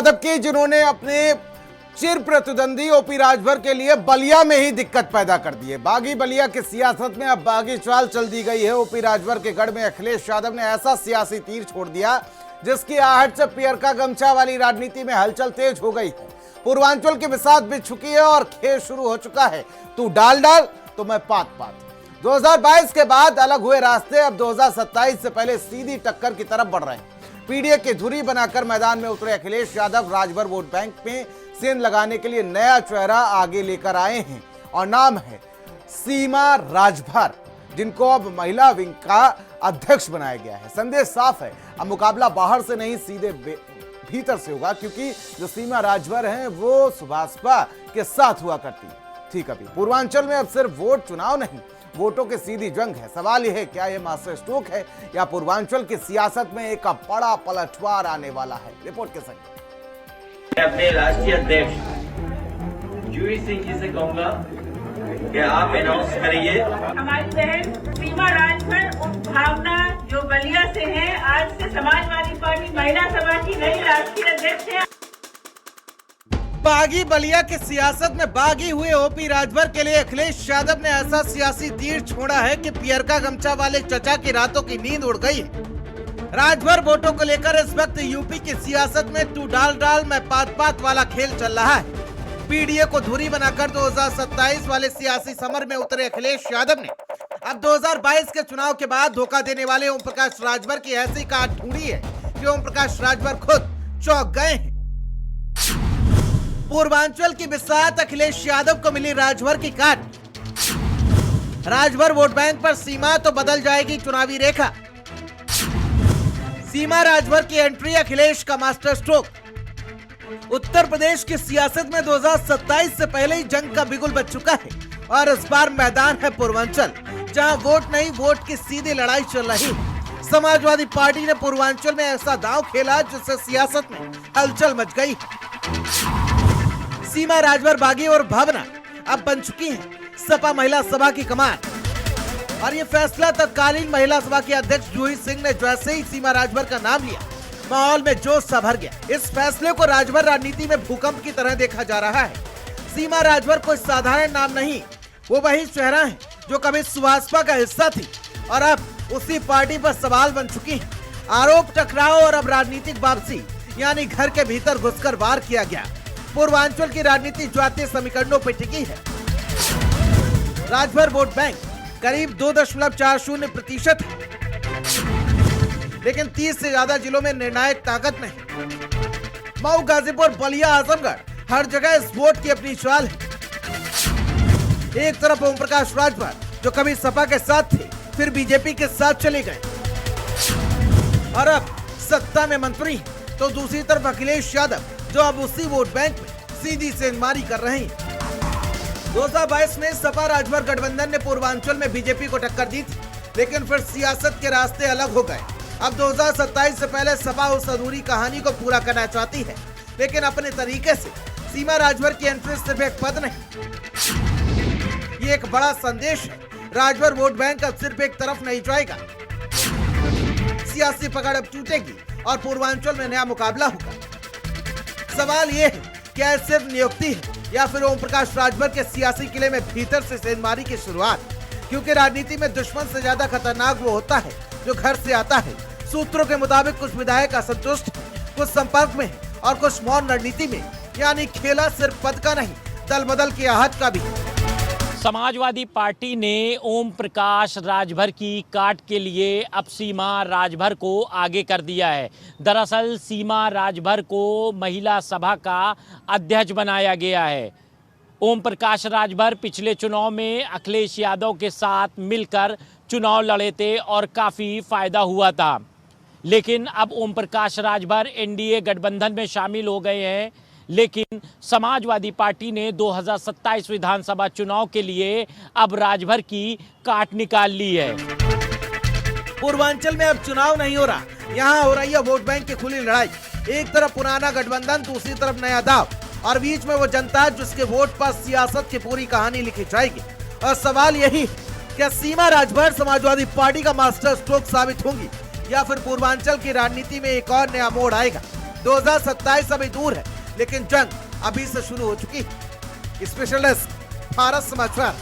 यादव की, जिन्होंने अपने चिर प्रतिद्वंदी ओपी राजभर के लिए बलिया में ही दिक्कत पैदा कर दी है। बागी बलिया की सियासत में अब बागी चाल चल दी गई है। ओपी राजभर के गढ़ में अखिलेश यादव ने ऐसा सियासी तीर छोड़ दिया जिसकी आहट से पियरका गमछा वाली राजनीति में हलचल तेज हो गई है। पूर्वांचल की बिसात बिछ चुकी है और खेल शुरू हो चुका है। तू डाल डाल तो मैं पात पात। 2022 के बाद अलग हुए रास्ते अब 2027 से पहले सीधी टक्कर की तरफ बढ़ रहे हैं। पीडीए की धुरी बनाकर मैदान में उतरे अखिलेश यादव राजभर वोट बैंक में सेंध लगाने के लिए नया चेहरा आगे लेकर आए हैं और नाम है सीमा राजभर, जिनको अब महिला विंग का अध्यक्ष बनाया गया है। संदेश साफ है, अब मुकाबला बाहर से नहीं सीधे भीतर से होगा, क्योंकि जो सीमा राजभर हैं वो सुभाषपा के साथ हुआ करती थी। कभी पूर्वांचल में अब सिर्फ वोट चुनाव नहीं, वोटों की सीधी जंग है। सवाल यह है, क्या यह मास्टर स्ट्रोक है या पूर्वांचल की सियासत में एक बड़ा पलटवार आने वाला है। रिपोर्ट के संग अपने राष्ट्रीय अध्यक्ष जूही सिंह जी से कहूंगा कि आप अनाउंस करिए। हमारी बहन सीमा राजभर उप भावना जो बलिया से है, आज से समाजवादी पार्टी महिला सभा की नई राष्ट्रीय अध्यक्ष है। बागी बलिया की सियासत में बागी हुए ओपी राजभर के लिए अखिलेश यादव ने ऐसा सियासी तीर छोड़ा है कि पियरका गमछा वाले चचा की रातों की नींद उड़ गई है। राजभर वोटों को लेकर इस वक्त यूपी की सियासत में तू डाल डाल मैं पात पात वाला खेल चल रहा है। पीडीए को धुरी बनाकर 2027 वाले सियासी समर में उतरे अखिलेश यादव ने अब 2022 के चुनाव के बाद धोखा देने वाले ओम प्रकाश राजभर की ऐसी काट ढूंढी है कि ओम प्रकाश राजभर खुद चौंक गए हैं। पूर्वांचल की बिसात अखिलेश यादव को मिली राजभर की काट। राजभर वोट बैंक पर सीमा तो बदल जाएगी चुनावी रेखा। सीमा राजभर की एंट्री अखिलेश का मास्टर स्ट्रोक। उत्तर प्रदेश की सियासत में 2027 से पहले ही जंग का बिगुल बज चुका है और इस बार मैदान है पूर्वांचल, जहां वोट नहीं वोट की सीधी लड़ाई चल रही है। समाजवादी पार्टी ने पूर्वांचल में ऐसा दांव खेला जिससे सियासत में हलचल मच गई। सीमा राजभर बागी और भावना अब बन चुकी हैं सपा महिला सभा की कमान, और ये फैसला तत्कालीन महिला सभा की अध्यक्ष जूही सिंह ने जैसे ही सीमा राजभर का नाम लिया, माहौल में जोश सा भर गया। इस फैसले को राजभर राजनीति में भूकंप की तरह देखा जा रहा है। सीमा राजभर कोई साधारण नाम नहीं, वो वही चेहरा है जो कभी सुभाषपा का हिस्सा थी और अब उसी पार्टी पर सवाल बन चुकी है। आरोप टकराव और अब राजनीतिक वापसी, यानी घर के भीतर घुसकर वार किया गया। पूर्वांचल की राजनीति जातीय समीकरणों पर टिकी है। राजभर वोट बैंक करीब 2.40% है, लेकिन 30 से ज्यादा जिलों में निर्णायक ताकत नहीं। मऊ, गाजीपुर, बलिया, आजमगढ़, हर जगह इस वोट की अपनी चाल है। एक तरफ ओम प्रकाश राजभर जो कभी सपा के साथ थे, फिर बीजेपी के साथ चले गए और अब सत्ता में मंत्री हैं, तो दूसरी तरफ अखिलेश यादव जो अब उसी वोट बैंक में सीधी सेंधमारी कर रहे हैं। 2022 में सपा राजभर गठबंधन ने पूर्वांचल में बीजेपी को टक्कर दी थी, लेकिन फिर सियासत के रास्ते अलग हो गए। अब 2027 से पहले सपा उस अधूरी कहानी को पूरा करना चाहती है, लेकिन अपने तरीके से। सीमा राजभर की एंट्री सिर्फ एक पद नहीं, ये एक बड़ा संदेश है। राजभर वोट बैंक अब सिर्फ एक तरफ नहीं जाएगा, सियासी पकड़ अब टूटेगी और पूर्वांचल में नया मुकाबला होगा। सवाल ये है, क्या सिर्फ नियुक्ति है या फिर ओम प्रकाश राजभर के सियासी किले में भीतर से सेंधमारी की शुरुआत? क्योंकि राजनीति में दुश्मन से ज्यादा खतरनाक वो होता है जो घर से आता है। सूत्रों के मुताबिक कुछ विधायक असंतुष्ट हैं, कुछ संपर्क में हैं और कुछ मौन रणनीति में, यानी खेला सिर्फ पद का नहीं, दल बदल की आहट का भी। समाजवादी पार्टी ने ओम प्रकाश राजभर की काट के लिए अब सीमा राजभर को आगे कर दिया है। दरअसल सीमा राजभर को महिला सभा का अध्यक्ष बनाया गया है। ओम प्रकाश राजभर पिछले चुनाव में अखिलेश यादव के साथ मिलकर चुनाव लड़े थे और काफ़ी फायदा हुआ था, लेकिन अब ओम प्रकाश राजभर एनडीए गठबंधन में शामिल हो गए हैं। लेकिन समाजवादी पार्टी ने 2027 विधानसभा चुनाव के लिए अब राजभर की काट निकाल ली है। पूर्वांचल में अब चुनाव नहीं हो रहा, यहाँ हो रही है वोट बैंक की खुली लड़ाई। एक तरफ पुराना गठबंधन, दूसरी तरफ नया दाव, और बीच में वो जनता जिसके वोट पर सियासत की पूरी कहानी लिखी जाएगी। और सवाल यही है, क्या सीमा राजभर समाजवादी पार्टी का मास्टर स्ट्रोक साबित होंगी या फिर पूर्वांचल की राजनीति में एक और नया मोड़ आएगा? 2027 अभी दूर है, लेकिन जंग अभी से शुरू हो चुकी है। स्पेशल डेस्क, भारत समाचार।